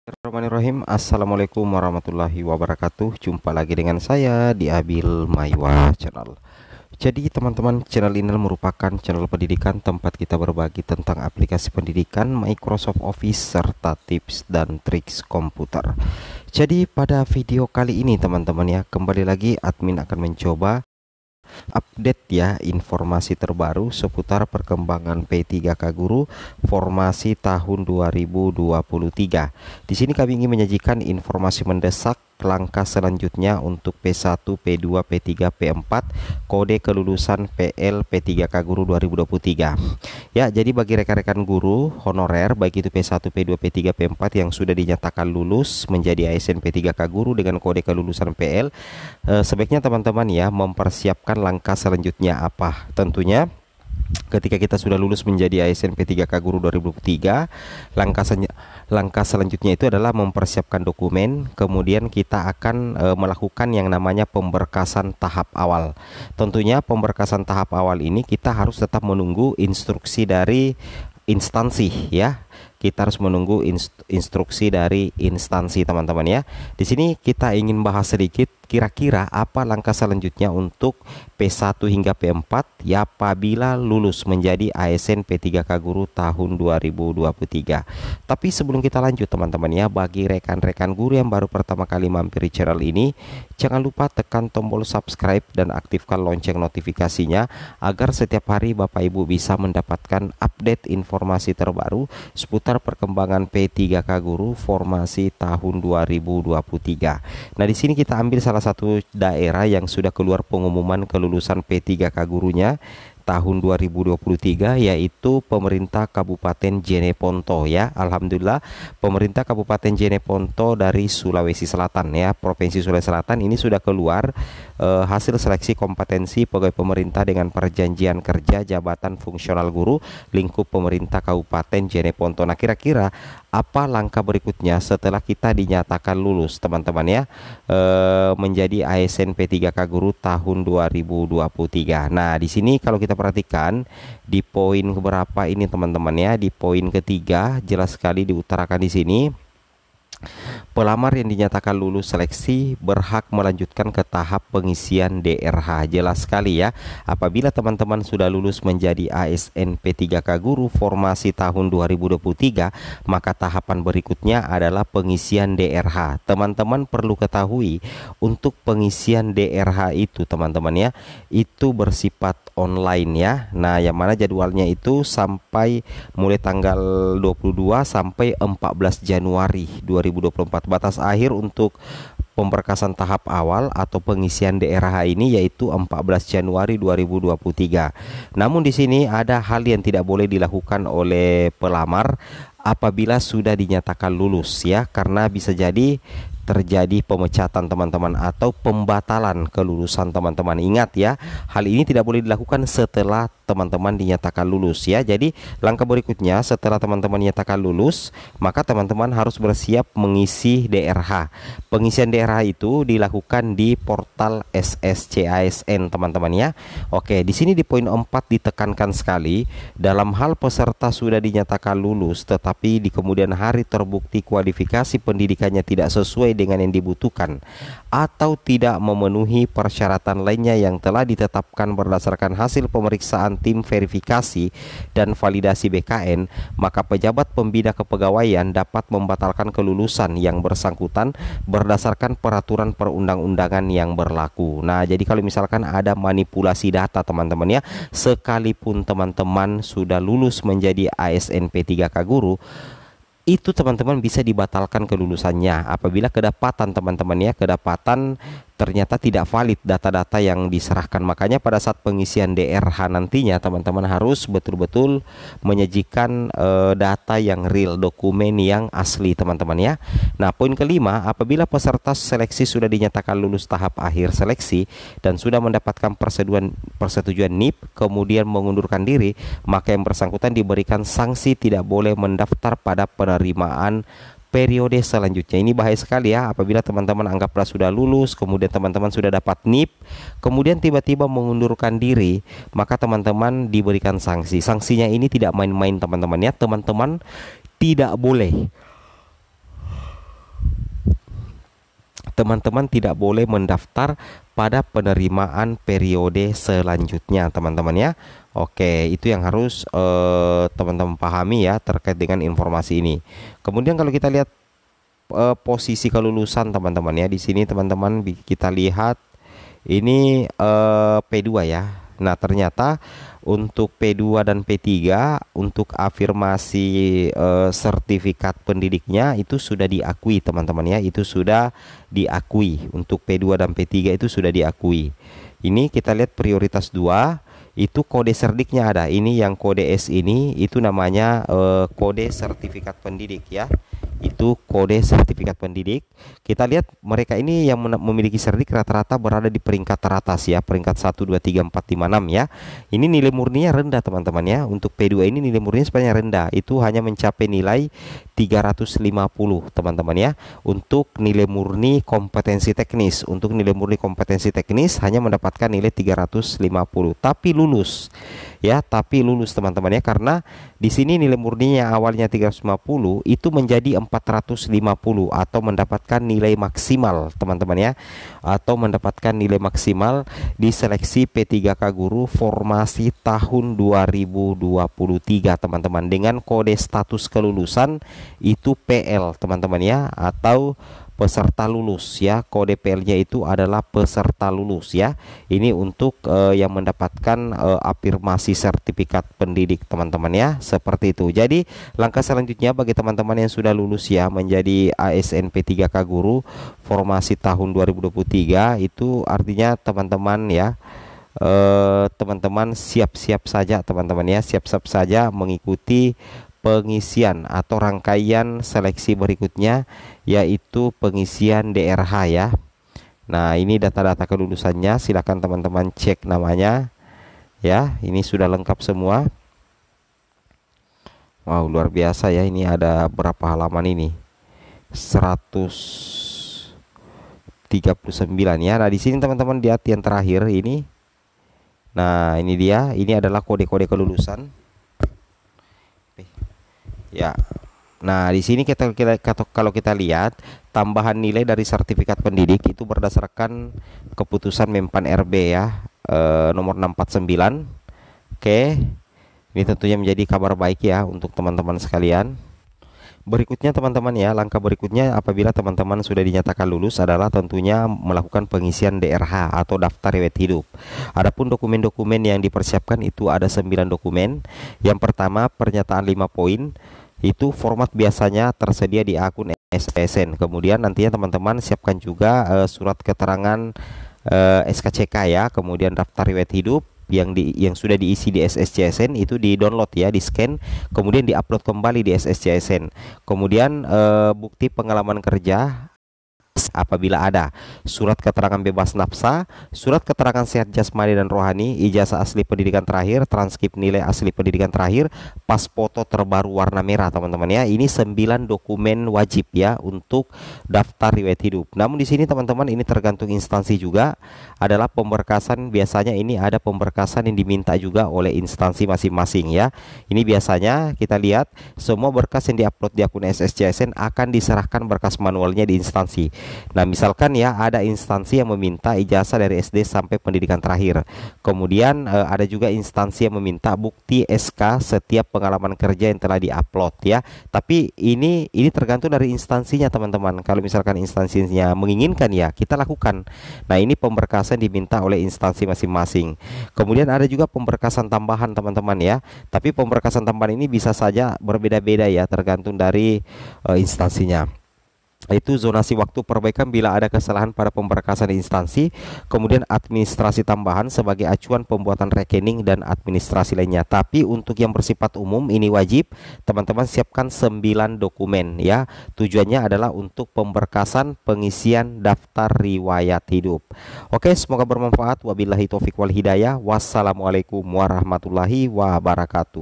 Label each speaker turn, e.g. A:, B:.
A: Bismillahirrahmanirrahim. Assalamualaikum warahmatullahi wabarakatuh. Jumpa lagi dengan saya di Abil Maiwa Channel. Jadi teman-teman, channel ini merupakan channel pendidikan tempat kita berbagi tentang aplikasi pendidikan, Microsoft Office, serta tips dan triks komputer. Jadi pada video kali ini teman-teman ya, kembali lagi admin akan mencoba update ya informasi terbaru seputar perkembangan P3K Guru formasi tahun 2023. Di sini kami ingin menyajikan informasi mendesak langkah selanjutnya untuk P1, P2, P3, P4 kode kelulusan PL P3K Guru 2023. Ya, jadi bagi rekan-rekan guru honorer baik itu P1, P2, P3, P4 yang sudah dinyatakan lulus menjadi ASN P3K Guru dengan kode kelulusan PL, sebaiknya teman-teman ya mempersiapkan langkah selanjutnya apa? Tentunya ketika kita sudah lulus menjadi ASN P3K Guru 2023, langkah selanjutnya itu adalah mempersiapkan dokumen. Kemudian kita akan melakukan yang namanya pemberkasan tahap awal. Tentunya pemberkasan tahap awal ini kita harus tetap menunggu instruksi dari instansi ya. Kita harus menunggu instruksi dari instansi teman-teman ya. Di sini kita ingin bahas sedikit kira-kira apa langkah selanjutnya untuk P1 hingga P4 ya apabila lulus menjadi ASN P3K Guru tahun 2023. Tapi sebelum kita lanjut teman-teman ya, bagi rekan-rekan guru yang baru pertama kali mampir di channel ini, jangan lupa tekan tombol subscribe dan aktifkan lonceng notifikasinya agar setiap hari Bapak Ibu bisa mendapatkan update informasi terbaru seputar perkembangan P3K Guru formasi tahun 2023. Nah, di sini kita ambil salah satu daerah yang sudah keluar pengumuman kelulusan P3K Gurunya tahun 2023, yaitu pemerintah Kabupaten Jeneponto ya. Alhamdulillah pemerintah Kabupaten Jeneponto dari Sulawesi Selatan ya, Provinsi Sulawesi Selatan ini sudah keluar hasil seleksi kompetensi pegawai pemerintah dengan perjanjian kerja jabatan fungsional guru lingkup pemerintah Kabupaten Jeneponto. Nah, kira-kira apa langkah berikutnya setelah kita dinyatakan lulus teman-teman ya, menjadi ASN P3K Guru tahun 2023. Nah, di sini kalau kita perhatikan di poin keberapa ini teman-teman ya, di poin ketiga jelas sekali diutarakan di sini. Pelamar yang dinyatakan lulus seleksi berhak melanjutkan ke tahap pengisian DRH. Jelas sekali ya, apabila teman-teman sudah lulus menjadi ASN P3K Guru formasi tahun 2023, maka tahapan berikutnya adalah pengisian DRH. Teman-teman perlu ketahui, untuk pengisian DRH itu teman-teman ya, itu bersifat online ya. Nah, yang mana jadwalnya itu sampai mulai tanggal 22 sampai 14 Januari 2024. Batas akhir untuk pemberkasan tahap awal atau pengisian DRH ini yaitu 14 Januari 2023. Namun di sini ada hal yang tidak boleh dilakukan oleh pelamar apabila sudah dinyatakan lulus ya, karena bisa jadi terjadi pemecatan teman-teman atau pembatalan kelulusan teman-teman. Ingat ya, hal ini tidak boleh dilakukan setelah teman-teman dinyatakan lulus ya. Jadi langkah berikutnya setelah teman-teman dinyatakan lulus, maka teman-teman harus bersiap mengisi DRH. Pengisian DRH itu dilakukan di portal SSCASN teman-teman ya. Oke, di sini di poin 4 ditekankan sekali, dalam hal peserta sudah dinyatakan lulus tetapi di kemudian hari terbukti kualifikasi pendidikannya tidak sesuai dengan yang dibutuhkan atau tidak memenuhi persyaratan lainnya yang telah ditetapkan berdasarkan hasil pemeriksaan tim verifikasi dan validasi BKN, maka pejabat pembina kepegawaian dapat membatalkan kelulusan yang bersangkutan berdasarkan peraturan perundang-undangan yang berlaku. Nah, jadi kalau misalkan ada manipulasi data teman-teman ya, sekalipun teman-teman sudah lulus menjadi ASN P3K Guru, itu teman-teman bisa dibatalkan kelulusannya apabila kedapatan teman-teman ya, kedapatan ternyata tidak valid data-data yang diserahkan. Makanya pada saat pengisian DRH nantinya teman-teman harus betul-betul menyajikan data yang real, dokumen yang asli teman-teman ya. Nah, poin kelima, apabila peserta seleksi sudah dinyatakan lulus tahap akhir seleksi dan sudah mendapatkan persetujuan NIP kemudian mengundurkan diri, maka yang bersangkutan diberikan sanksi tidak boleh mendaftar pada penerimaan periode selanjutnya. Ini bahaya sekali ya, apabila teman-teman anggaplah sudah lulus, kemudian teman-teman sudah dapat NIP, kemudian tiba-tiba mengundurkan diri, maka teman-teman diberikan sanksi. Sanksinya ini tidak main-main teman-teman ya. Teman-teman tidak boleh teman-teman tidak boleh mendaftar pada penerimaan periode selanjutnya, teman-teman ya. Oke, itu yang harus teman-teman pahami ya terkait dengan informasi ini. Kemudian kalau kita lihat posisi kelulusan teman-teman ya, di sini teman-teman kita lihat ini P2 ya. Nah, ternyata untuk P2 dan P3 untuk afirmasi sertifikat pendidiknya itu sudah diakui teman-teman ya. Itu sudah diakui. Untuk P2 dan P3 itu sudah diakui. Ini kita lihat prioritas 2 itu kode serdiknya ada. Ini yang kode S ini itu namanya kode sertifikat pendidik ya. Itu kode sertifikat pendidik. Kita lihat mereka ini yang memiliki serdik rata-rata berada di peringkat teratas ya, peringkat 1 2 3 4 5 6 ya. Ini nilai murninya rendah teman-teman ya. Untuk P2 ini nilai murninya sebenarnya rendah. Itu hanya mencapai nilai 350 teman-teman ya. Untuk nilai murni kompetensi teknis, untuk nilai murni kompetensi teknis hanya mendapatkan nilai 350, tapi lulus ya, tapi lulus teman-teman ya, karena di sini nilai murninya awalnya 350 itu menjadi 450 atau mendapatkan nilai maksimal teman-teman ya, atau mendapatkan nilai maksimal di seleksi P3K guru formasi tahun 2023 teman-teman, dengan kode status kelulusan itu PL teman-teman ya, atau peserta lulus ya. Kode PL-nya itu adalah peserta lulus ya. Ini untuk yang mendapatkan afirmasi sertifikat pendidik teman-teman ya, seperti itu. Jadi langkah selanjutnya bagi teman-teman yang sudah lulus ya menjadi ASN P3K guru formasi tahun 2023, itu artinya teman-teman ya, teman-teman siap-siap saja teman-teman ya, siap-siap saja mengikuti pengisian atau rangkaian seleksi berikutnya, yaitu pengisian DRH ya. Nah, ini data-data kelulusannya, silakan teman-teman cek namanya ya. Ini sudah lengkap semua. Wow, luar biasa ya. Ini ada berapa halaman ini? 139 ya. Nah, di sini teman-teman lihat yang terakhir ini. Nah, ini dia. Ini adalah kode-kode kelulusan. Ya. Nah, di sini kalau kita lihat tambahan nilai dari sertifikat pendidik itu berdasarkan keputusan Menpan RB ya, nomor 649. Oke. Ini tentunya menjadi kabar baik ya untuk teman-teman sekalian. Berikutnya teman-teman ya, langkah berikutnya apabila teman-teman sudah dinyatakan lulus adalah tentunya melakukan pengisian DRH atau daftar riwayat hidup. Adapun dokumen-dokumen yang dipersiapkan itu ada 9 dokumen. Yang pertama, pernyataan 5 poin. Itu format biasanya tersedia di akun SPSN. Kemudian nantinya teman-teman siapkan juga surat keterangan SKCK ya, kemudian daftar riwayat hidup yang sudah diisi di SSCSN itu di-download ya, di-scan, kemudian di-upload kembali di SSCSN. Kemudian bukti pengalaman kerja apabila ada, surat keterangan bebas nafsa, surat keterangan sehat jasmani dan rohani, ijazah asli pendidikan terakhir, transkrip nilai asli pendidikan terakhir, pas foto terbaru warna merah teman-teman ya. Ini 9 dokumen wajib ya untuk daftar riwayat hidup. Namun di sini teman-teman ini tergantung instansi juga, adalah pemberkasan, biasanya ini ada pemberkasan yang diminta juga oleh instansi masing-masing ya. Ini biasanya kita lihat semua berkas yang diupload di akun SSCSN akan diserahkan berkas manualnya di instansi. Nah, misalkan ya ada instansi yang meminta ijazah dari SD sampai pendidikan terakhir. Kemudian ada juga instansi yang meminta bukti SK setiap pengalaman kerja yang telah diupload ya. Tapi ini tergantung dari instansinya teman-teman. Kalau misalkan instansinya menginginkan ya kita lakukan. Nah, ini pemberkasan diminta oleh instansi masing-masing. Kemudian ada juga pemberkasan tambahan teman-teman ya. Tapi pemberkasan tambahan ini bisa saja berbeda-beda ya, tergantung dari instansinya. Itu zonasi waktu perbaikan bila ada kesalahan pada pemberkasan instansi, kemudian administrasi tambahan sebagai acuan pembuatan rekening dan administrasi lainnya. Tapi untuk yang bersifat umum ini wajib teman-teman siapkan 9 dokumen ya. Tujuannya adalah untuk pemberkasan pengisian daftar riwayat hidup. Oke, semoga bermanfaat. Wabillahi taufik wal hidayah. Wassalamualaikum warahmatullahi wabarakatuh.